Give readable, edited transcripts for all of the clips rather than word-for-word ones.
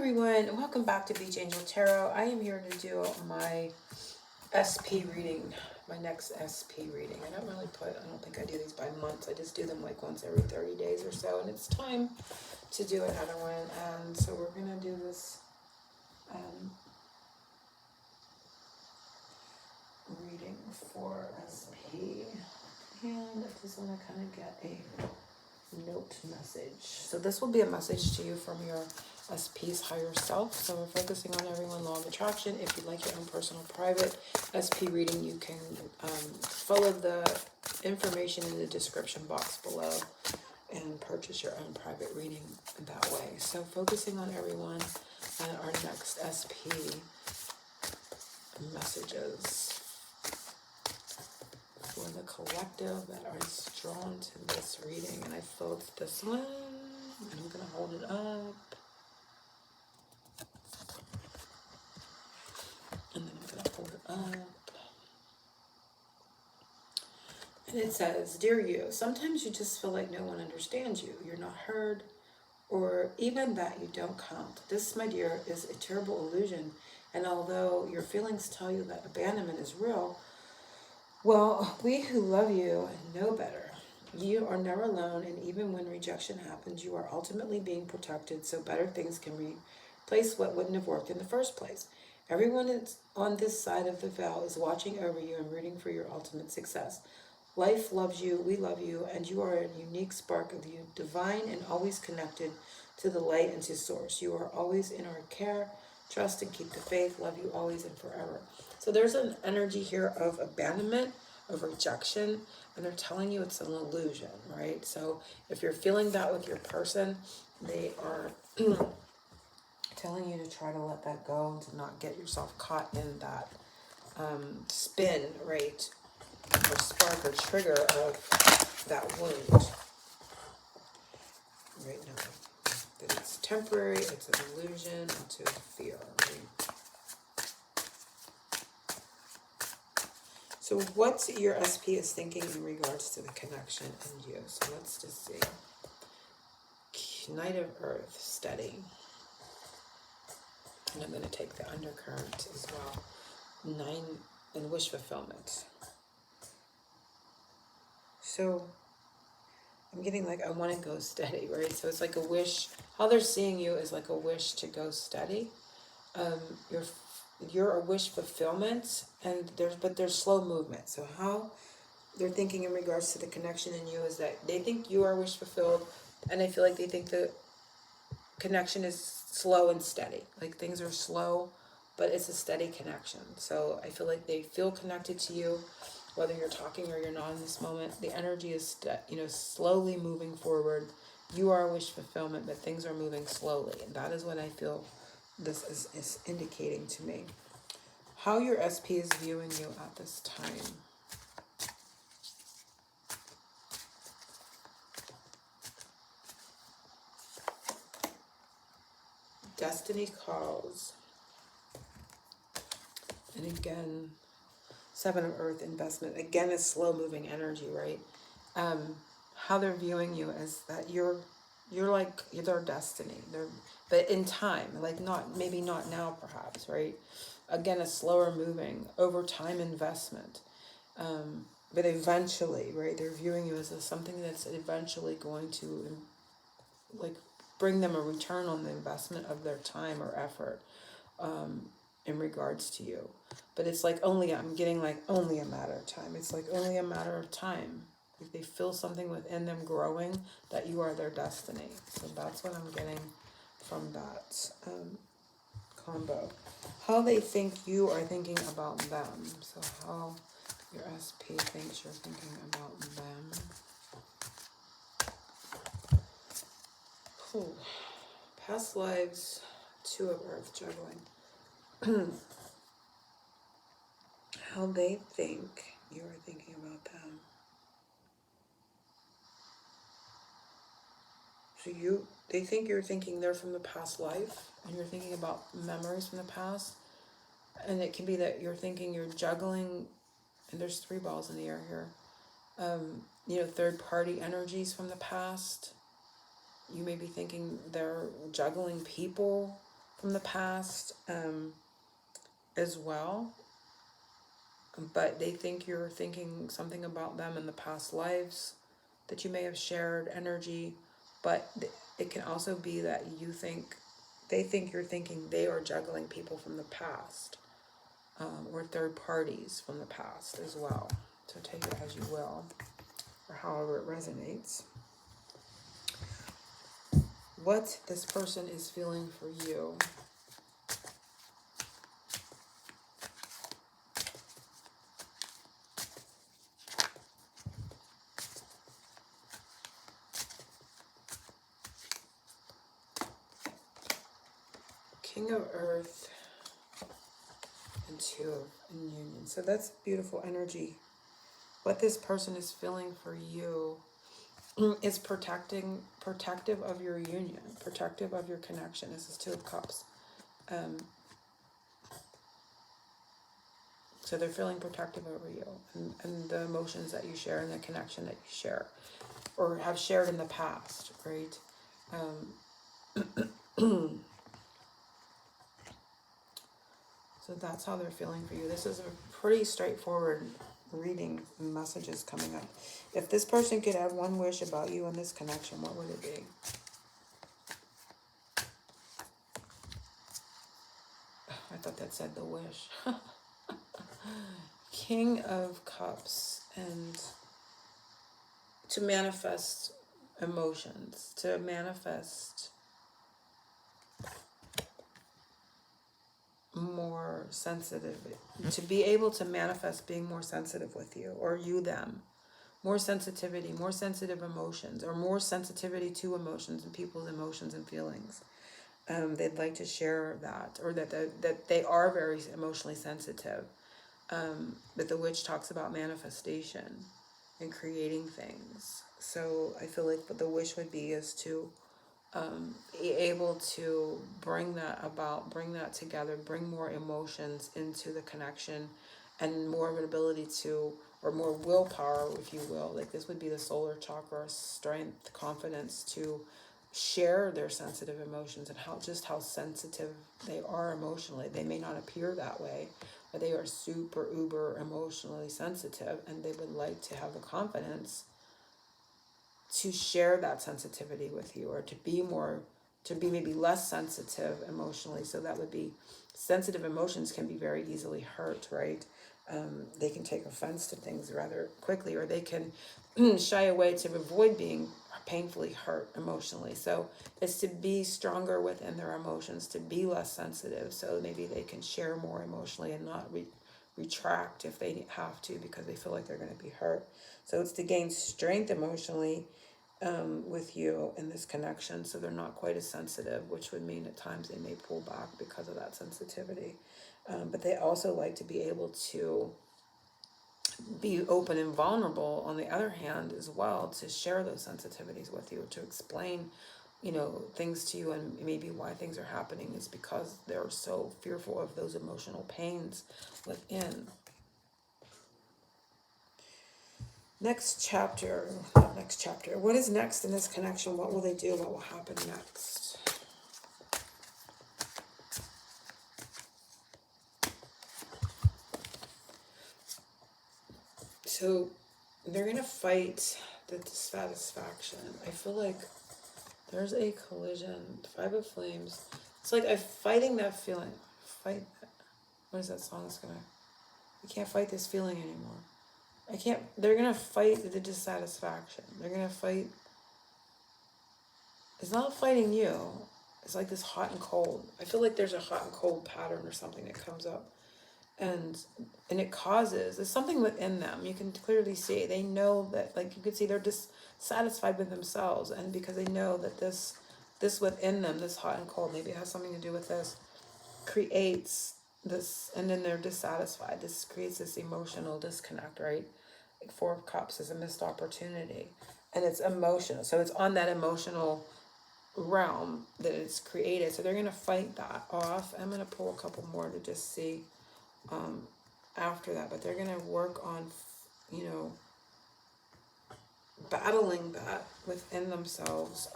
everyone, welcome back to Beach Angel Tarot. I am here to do my SP reading, my next SP reading. I don't think I do these by months. I just do them like once every 30 days or so, and it's time to do another one. And so we're gonna do this reading for SP, and I just want to kind of get a note message. So this will be a message to you from your SP's higher self. So we're focusing on everyone, law of attraction. If you'd like your own personal private SP reading, you can follow the information in the description box below and purchase your own private reading that way. So focusing on everyone, and our next SP messages for the collective that are drawn to this reading. And I filled this one, and I'm going to hold it up. And then I'm going to hold it up. And it says, Dear you, sometimes you just feel like no one understands you. You're not heard, or even that you don't count. This, my dear, is a terrible illusion. And although your feelings tell you that abandonment is real, well, we who love you know better. You are never alone, and even when rejection happens, you are ultimately being protected so better things can replace what wouldn't have worked in the first place. Everyone on this side of the veil is watching over you and rooting for your ultimate success. Life loves you, we love you, and you are a unique spark of you, divine and always connected to the light and to source. You are always in our care. Trust and keep the faith. Love you always and forever. So there's an energy here of abandonment, of rejection, and they're telling you it's an illusion, right? So if you're feeling that with your person, they are telling you to try to let that go, to not get yourself caught in that spin, right? Or spark or trigger of that wound right now. That it's temporary, it's an illusion, it's a fear, right? So what your SP is thinking in regards to the connection and you. So let's just see. Knight of Earth, steady. And I'm going to take the undercurrent as well. 9 and wish fulfillment. So I'm getting like, I want to go steady, right? So it's like a wish. How they're seeing you is like a wish to go steady. You're a wish fulfillment, and there's slow movement. So how they're thinking in regards to the connection in you is that they think you are wish fulfilled, and I feel like they think the connection is slow and steady. Like things are slow, but it's a steady connection. So I feel like they feel connected to you, whether you're talking or you're not in this moment. The energy is slowly moving forward. You are a wish fulfillment, but things are moving slowly, and that is what I feel this is indicating to me. How your SP is viewing you at this time. Destiny calls. And again, 7 of Earth, investment. Again, it's slow moving energy, right? How they're viewing you is that you're like their destiny. But in time, like maybe not now, perhaps, right? Again, a slower moving over time investment. But eventually, right? They're viewing you as something that's eventually going to like bring them a return on the investment of their time or effort in regards to you. But it's like I'm getting like only a matter of time. It's like only a matter of time. If they feel something within them growing, that you are their destiny. So that's what I'm getting from that combo. How they think you are thinking about them. So how your SP thinks you're thinking about them. Ooh. Past lives, 2 of Earth, juggling. How they think you are thinking about them. So they think you're thinking they're from the past life, and you're thinking about memories from the past. And it can be that you're thinking you're juggling, and there's 3 balls in the air here. Third party energies from the past. You may be thinking they're juggling people from the past as well. But they think you're thinking something about them in the past lives that you may have shared energy. But it can also be that they think you're thinking they are juggling people from the past, or third parties from the past as well. So take it as you will, or however it resonates. What this person is feeling for you. King of Earth and Two of Union. So that's beautiful energy. What this person is feeling for you is protective of your union, protective of your connection. This is Two of Cups. So they're feeling protective over you and the emotions that you share and the connection that you share or have shared in the past, right? So that's how they're feeling for you. This is a pretty straightforward reading, messages coming up. If this person could have one wish about you and this connection, what would it be? I thought that said the wish. King of Cups, and to manifest emotions, to manifest more sensitive, to be able to manifest being more sensitive with you, or you them. More sensitivity, more sensitive emotions, or more sensitivity to emotions and people's emotions and feelings. They'd like to share that, or that they are very emotionally sensitive. But the witch talks about manifestation and creating things. So I feel like what the wish would be is to be able to bring that about, bring that together, bring more emotions into the connection, and more of an ability to, or more willpower, if you will. Like this would be the solar chakra, strength, confidence to share their sensitive emotions and how sensitive they are emotionally. They may not appear that way, but they are super uber emotionally sensitive, and they would like to have the confidence to share that sensitivity with you, or to be maybe less sensitive emotionally. So that would be, sensitive emotions can be very easily hurt, right? They can take offense to things rather quickly, or they can shy away to avoid being painfully hurt emotionally. So it's to be stronger within their emotions, to be less sensitive, so maybe they can share more emotionally and not retract if they have to, because they feel like they're going to be hurt. So it's to gain strength emotionally with you in this connection, so they're not quite as sensitive, which would mean at times they may pull back because of that sensitivity. But they also like to be able to be open and vulnerable on the other hand as well, to share those sensitivities with you, to explain things to you, and maybe why things are happening is because they're so fearful of those emotional pains within. Next chapter. What is next in this connection? What will they do? What will happen next? So they're going to fight the dissatisfaction. I feel like there's a collision. Five of Flames. It's like I'm fighting that feeling. Fight that. What is that song that's going to... I can't fight this feeling anymore. They're going to fight the dissatisfaction. They're going to fight... It's not fighting you. It's like this hot and cold. I feel like there's a hot and cold pattern or something that comes up. And it causes... There's something within them. You can clearly see. They know that, like, you can see they're dissatisfied with themselves. And because they know that this within them, this hot and cold, maybe it has something to do with this, creates this, and then they're dissatisfied. This creates this emotional disconnect, right? Like Four of Cups is a missed opportunity, and it's emotional. So it's on that emotional realm that it's created. So they're going to fight that off. I'm going to pull a couple more to just see after that, but they're going to work on, battling that within themselves.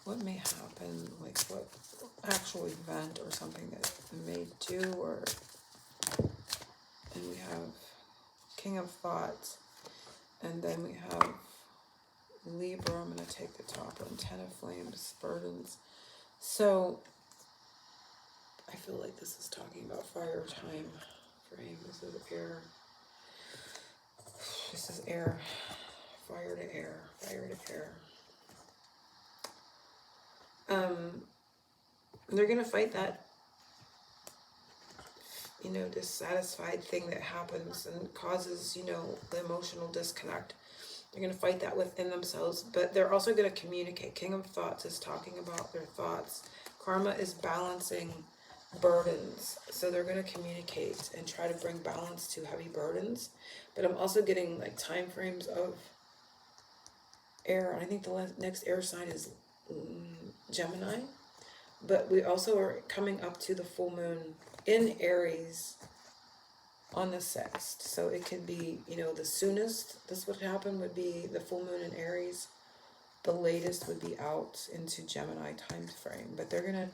what may happen, like what actual event or something that may do, or, and we have King of Thoughts, and then we have Libra. I'm going to take the top one, Ten of Flames, burdens. So I feel like this is talking about fire time frame. This is air. This is air. Fire to air. Fire to air. They're going to fight that, dissatisfied thing that happens and causes, the emotional disconnect. They're going to fight that within themselves, but they're also going to communicate. King of Thoughts is talking about their thoughts. Karma is balancing burdens. So they're going to communicate and try to bring balance to heavy burdens. But I'm also getting like time frames of air. I think the next air sign is Gemini. But we also are coming up to the full moon in Aries on the 6th. So it could be, the soonest this would happen would be the full moon in Aries. The latest would be out into Gemini time frame. But they're going to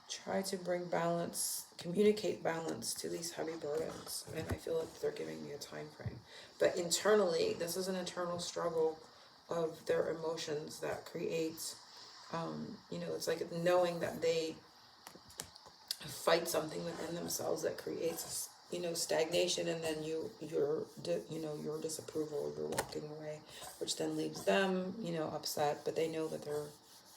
try to bring balance, communicate balance to these heavy burdens. And I feel like they're giving me a time frame. But internally, this is an internal struggle of their emotions that creates, it's like knowing that they fight something within themselves that creates, stagnation, and then your disapproval, you're walking away, which then leaves them, upset, but they know that they're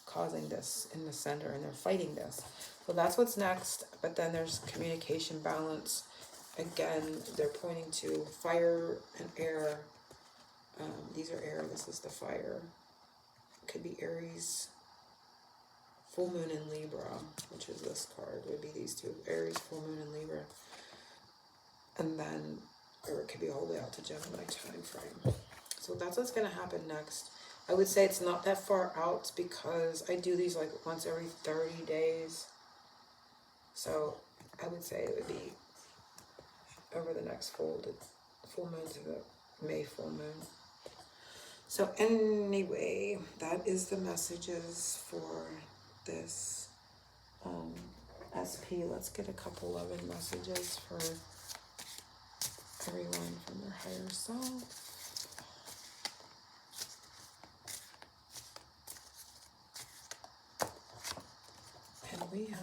causing this in the center and they're fighting this. So that's what's next. But then there's communication balance. Again, they're pointing to fire and air. These are air. This is the fire. Could be Aries, full moon in Libra, which is this card. Would be these two: Aries, full moon in Libra, and then, or it could be all the way out to Gemini time frame. So that's what's going to happen next. I would say it's not that far out because I do these like once every 30 days. So I would say it would be over the next full moon to the May full moon. So anyway, that is the messages for this SP. Let's get a couple loving messages for everyone from their higher self. And we have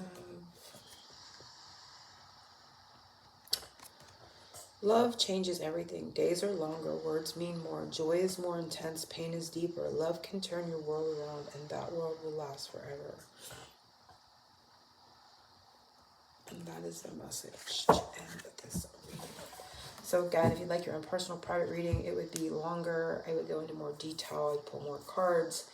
love changes everything. Days are longer, words mean more. Joy is more intense, pain is deeper. Love can turn your world around, and that world will last forever. And that is the message to end this reading. So again, if you'd like your own personal private reading, it would be longer. I would go into more detail. I'd pull more cards.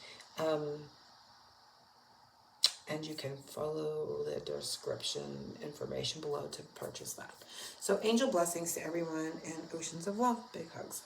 And you can follow the description information below to purchase that. So angel blessings to everyone and oceans of love. Big hugs.